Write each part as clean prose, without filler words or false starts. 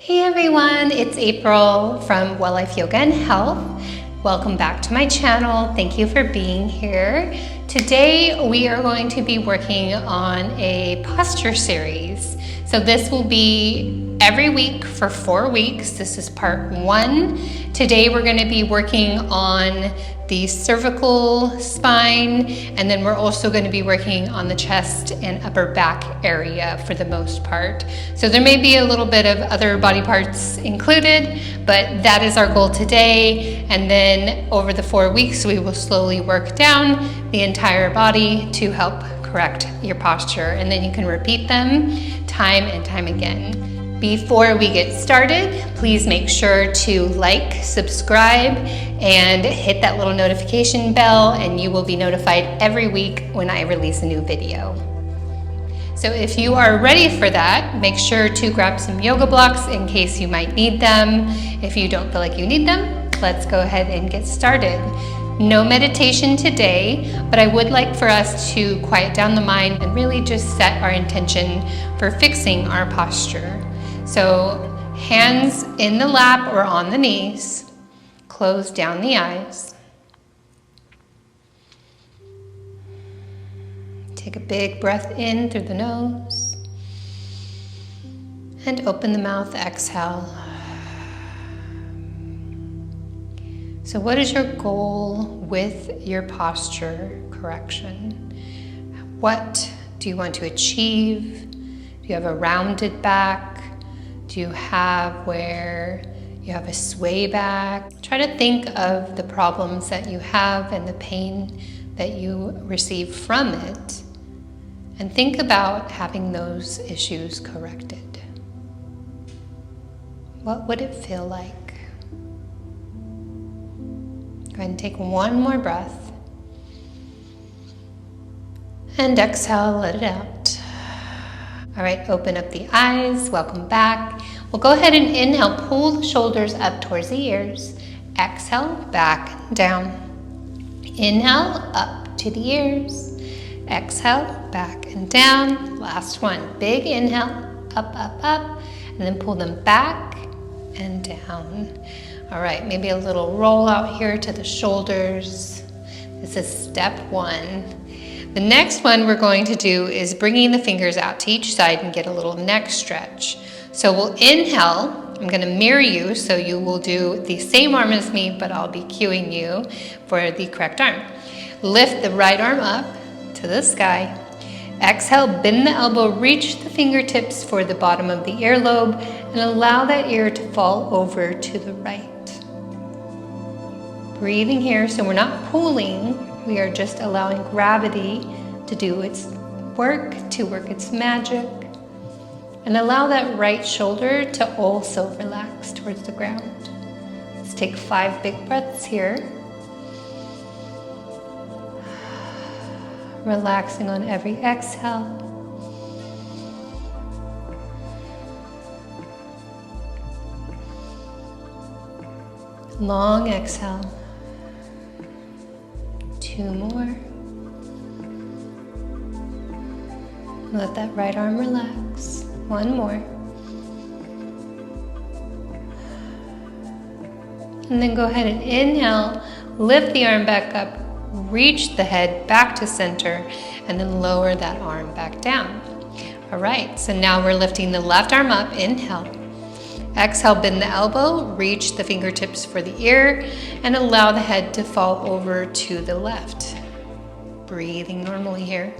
Hey everyone, it's April from Well Life Yoga and Health. Welcome back to my channel. Thank you for being here. Today we are going to be working on a posture series. So this will be every week for 4 weeks. This is part 1. Today we're going to be working on the cervical spine, and then we're also going to be working on the chest and upper back area for the most part. So there may be a little bit of other body parts included, but that is our goal today. And then over the 4 weeks, we will slowly work down the entire body to help correct your posture. And then you can repeat them time and time again. Before we get started, please make sure to like, subscribe, and hit that little notification bell, and you will be notified every week when I release a new video. So if you are ready for that, make sure to grab some yoga blocks in case you might need them. If you don't feel like you need them, let's go ahead and get started. No meditation today, but I would like for us to quiet down the mind and really just set our intention for fixing our posture. So hands in the lap or on the knees, close down the eyes. Take a big breath in through the nose and open the mouth, exhale. So what is your goal with your posture correction? What do you want to achieve? Do you have a rounded back? Do you have where you have a sway back? Try to think of the problems that you have and the pain that you receive from it, and think about having those issues corrected. What would it feel like? Go ahead and take one more breath. And exhale, let it out. All right, open up the eyes. Welcome back. We'll go ahead and inhale, pull the shoulders up towards the ears. Exhale, back, down. Inhale, up to the ears. Exhale, back and down. Last one, big inhale, up, and then pull them back and down. All right, maybe a little roll out here to the shoulders. This is step 1. The next one we're going to do is bringing the fingers out to each side and get a little neck stretch. So we'll inhale. I'm going to mirror you, so you will do the same arm as me, but I'll be cueing you for the correct arm. Lift the right arm up to the sky. Exhale, bend the elbow, reach the fingertips for the bottom of the earlobe, and allow that ear to fall over to the right. Breathing here, so we're not pulling. We are just allowing gravity to do its work, to work its magic. And allow that right shoulder to also relax towards the ground. Let's take 5 big breaths here. Relaxing on every exhale. Long exhale. 2 more. Let that right arm relax. 1 more. And then go ahead and inhale, lift the arm back up, reach the head back to center, and then lower that arm back down. All right, so now we're lifting the left arm up, inhale. Exhale, bend the elbow, reach the fingertips for the ear, and allow the head to fall over to the left. Breathing normally here.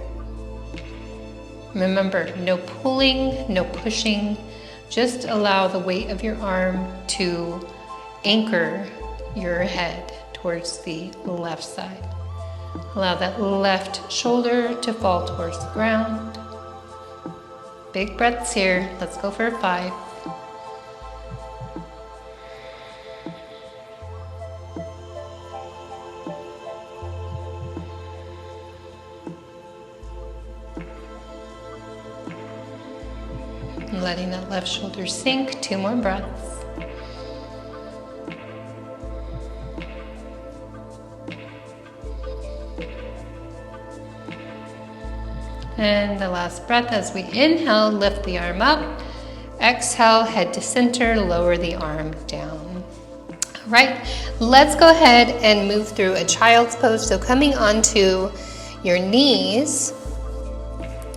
Remember, no pulling, no pushing. Just allow the weight of your arm to anchor your head towards the left side. Allow that left shoulder to fall towards the ground. Big breaths here. Let's go for 5. Letting that left shoulder sink. 2 more breaths. And the last breath as we inhale, lift the arm up. Exhale, head to center, lower the arm down. All right, let's go ahead and move through a child's pose. So coming onto your knees,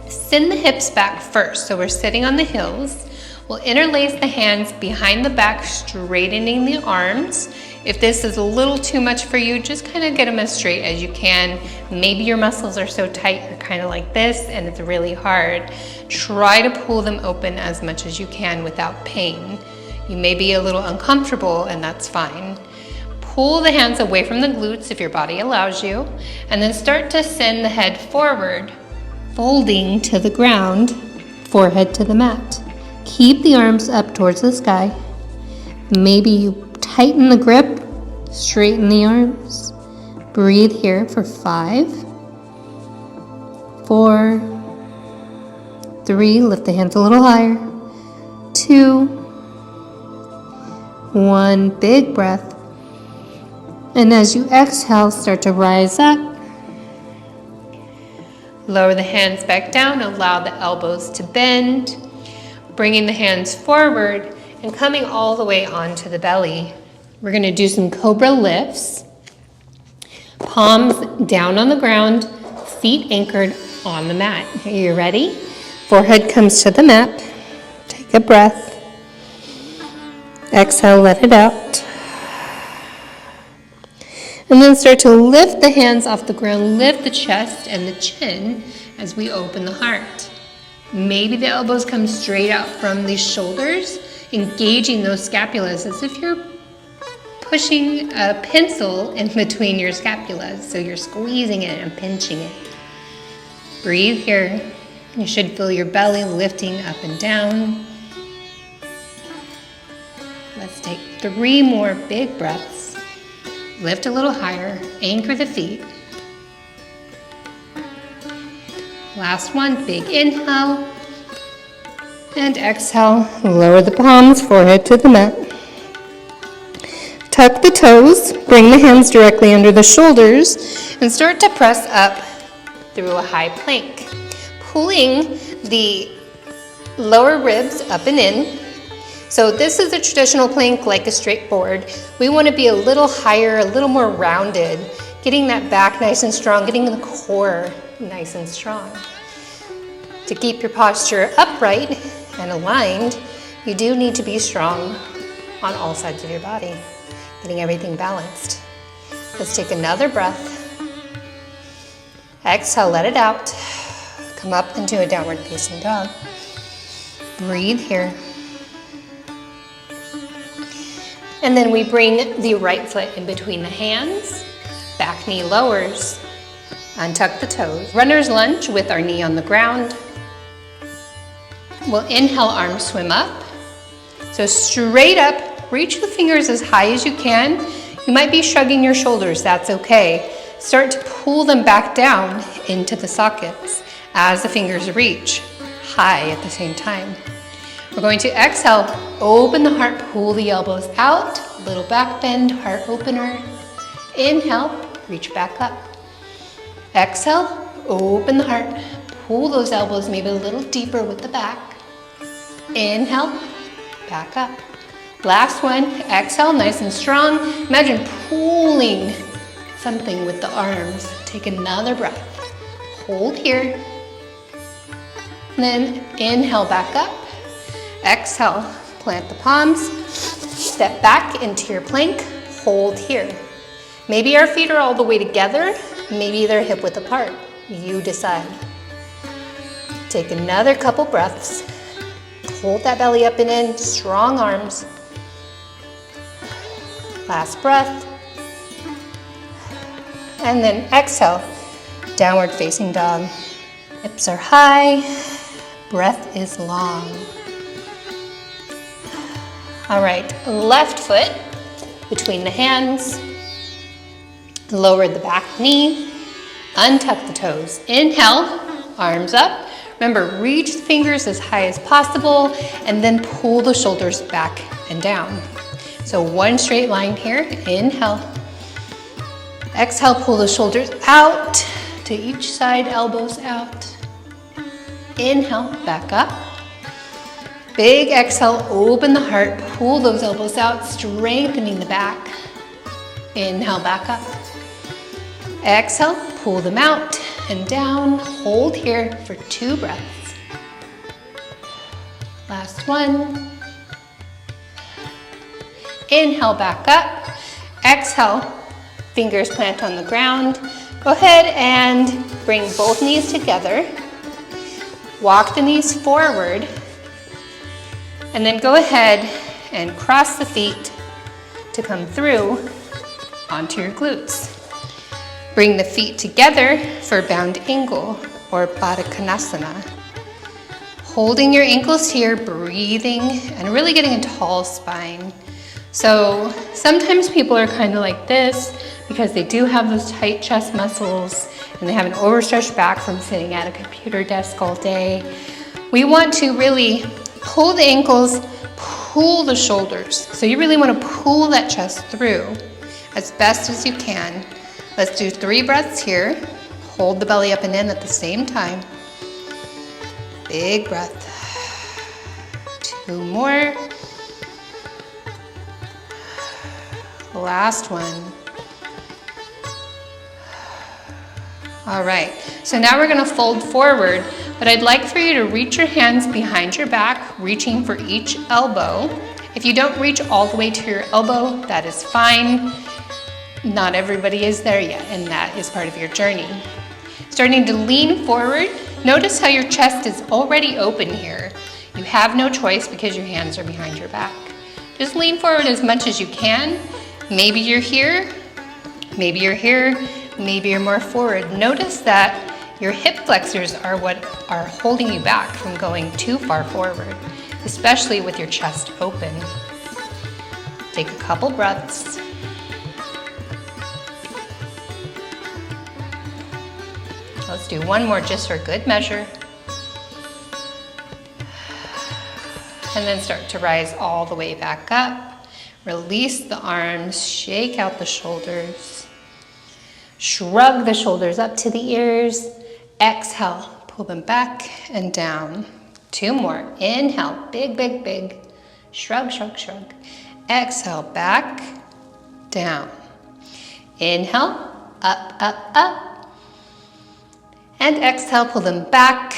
send the hips back first. So we're sitting on the heels. We'll interlace the hands behind the back, straightening the arms. If this is a little too much for you, just kind of get them as straight as you can. Maybe your muscles are so tight, you're kind of like this, and it's really hard. Try to pull them open as much as you can without pain. You may be a little uncomfortable, and that's fine. Pull the hands away from the glutes if your body allows you, and then start to send the head forward, folding to the ground, forehead to the mat. Keep the arms up towards the sky. Maybe you tighten the grip, straighten the arms. Breathe here for 5, 4, 3, lift the hands a little higher, 2, 1, big breath. And as you exhale, start to rise up. Lower the hands back down, allow the elbows to bend. Bringing the hands forward and coming all the way onto the belly. We're going to do some cobra lifts. Palms down on the ground, feet anchored on the mat. Are you ready? Forehead comes to the mat. Take a breath. Exhale, let it out. And then start to lift the hands off the ground, lift the chest and the chin as we open the heart. Maybe the elbows come straight out from the shoulders, engaging those scapulas as if you're pushing a pencil in between your scapulas. So you're squeezing it and pinching it. Breathe here. You should feel your belly lifting up and down. Let's take 3 more big breaths. Lift a little higher, anchor the feet. Last one, big inhale. And exhale, lower the palms, forehead to the mat. Tuck the toes, bring the hands directly under the shoulders, and start to press up through a high plank. Pulling the lower ribs up and in. So this is a traditional plank like a straight board. We want to be a little higher, a little more rounded, getting that back nice and strong, getting the core nice and strong. To keep your posture upright and aligned, you do need to be strong on all sides of your body, getting everything balanced. Let's take another breath. Exhale, let it out. Come up into a downward facing dog. Breathe here. And then we bring the right foot in between the hands, back knee lowers, untuck the toes. Runner's lunge with our knee on the ground. We'll inhale, arms swim up. So straight up, reach the fingers as high as you can. You might be shrugging your shoulders, that's okay. Start to pull them back down into the sockets as the fingers reach high at the same time. We're going to exhale, open the heart, pull the elbows out, little back bend, heart opener. Inhale, reach back up. Exhale, open the heart, pull those elbows maybe a little deeper with the back. Inhale, back up. Last one, exhale, nice and strong. Imagine pulling something with the arms. Take another breath. Hold here. And then inhale, back up. Exhale, plant the palms. Step back into your plank. Hold here. Maybe our feet are all the way together. Maybe they're hip width apart. You decide. Take another couple breaths. Hold that belly up and in, strong arms. Last breath. And then exhale, downward facing dog. Hips are high, breath is long. All right, left foot between the hands. Lower the back knee, untuck the toes. Inhale, arms up. Remember, reach the fingers as high as possible and then pull the shoulders back and down. So one straight line here, inhale. Exhale, pull the shoulders out to each side, elbows out. Inhale, back up. Big exhale, open the heart, pull those elbows out, strengthening the back. Inhale, back up. Exhale, pull them out and down. Hold here for 2 breaths. Last one. Inhale, back up. Exhale, fingers plant on the ground. Go ahead and bring both knees together. Walk the knees forward. And then go ahead and cross the feet to come through onto your glutes. Bring the feet together for bound ankle or Baddha Konasana. Holding your ankles here, breathing, and really getting a tall spine. So sometimes people are kind of like this because they do have those tight chest muscles and they have an overstretched back from sitting at a computer desk all day. We want to really pull the ankles, pull the shoulders. So you really want to pull that chest through as best as you can. Let's do 3 breaths here. Hold the belly up and in at the same time. Big breath. 2 more. Last one. All right, so now we're gonna fold forward, but I'd like for you to reach your hands behind your back, reaching for each elbow. If you don't reach all the way to your elbow, that is fine. Not everybody is there yet, and that is part of your journey. Starting to lean forward, notice how your chest is already open here. You have no choice because your hands are behind your back. Just lean forward as much as you can. Maybe you're here, maybe you're here, maybe you're more forward. Notice that your hip flexors are what are holding you back from going too far forward, especially with your chest open. Take a couple breaths. Let's do one more just for good measure. And then start to rise all the way back up. Release the arms, shake out the shoulders. Shrug the shoulders up to the ears. Exhale, pull them back and down. 2 more. Inhale, big, big, big. Shrug, shrug, shrug. Exhale, back, down. Inhale, up, up, up. And exhale, pull them back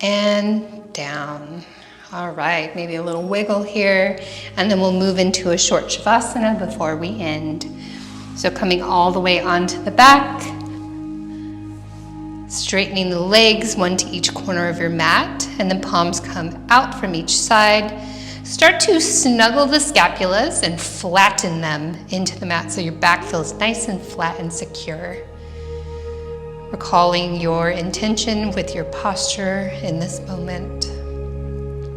and down. All right, maybe a little wiggle here, and then we'll move into a short Shavasana before we end. So coming all the way onto the back, straightening the legs, 1 to each corner of your mat, and then palms come out from each side. Start to snuggle the scapulas and flatten them into the mat so your back feels nice and flat and secure. Recalling your intention with your posture in this moment.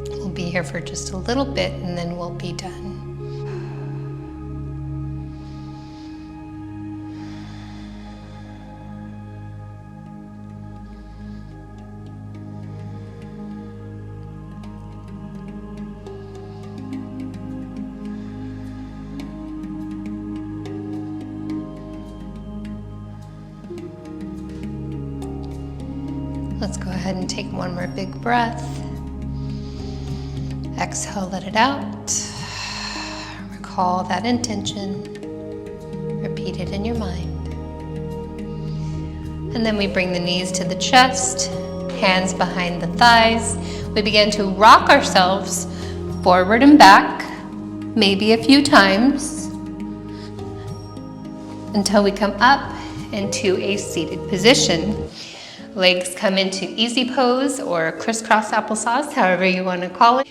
We'll be here for just a little bit and then we'll be done. Let's go ahead and take one more big breath. Exhale, let it out. Recall that intention. Repeat it in your mind. And then we bring the knees to the chest, hands behind the thighs. We begin to rock ourselves forward and back, maybe a few times, until we come up into a seated position. Legs come into easy pose or crisscross applesauce, however you want to call it.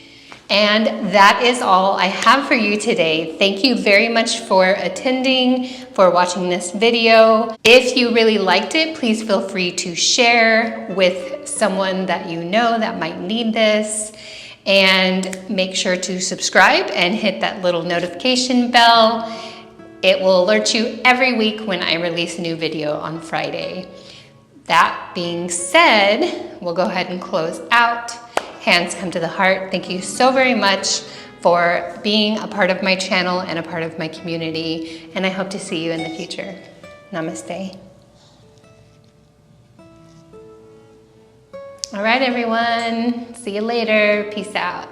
And that is all I have for you today. Thank you very much for attending, for watching this video. If you really liked it, please feel free to share with someone that you know that might need this. And make sure to subscribe and hit that little notification bell. It will alert you every week when I release a new video on Friday. That being said, we'll go ahead and close out. Hands come to the heart. Thank you so very much for being a part of my channel and a part of my community. And I hope to see you in the future. Namaste. All right, everyone. See you later. Peace out.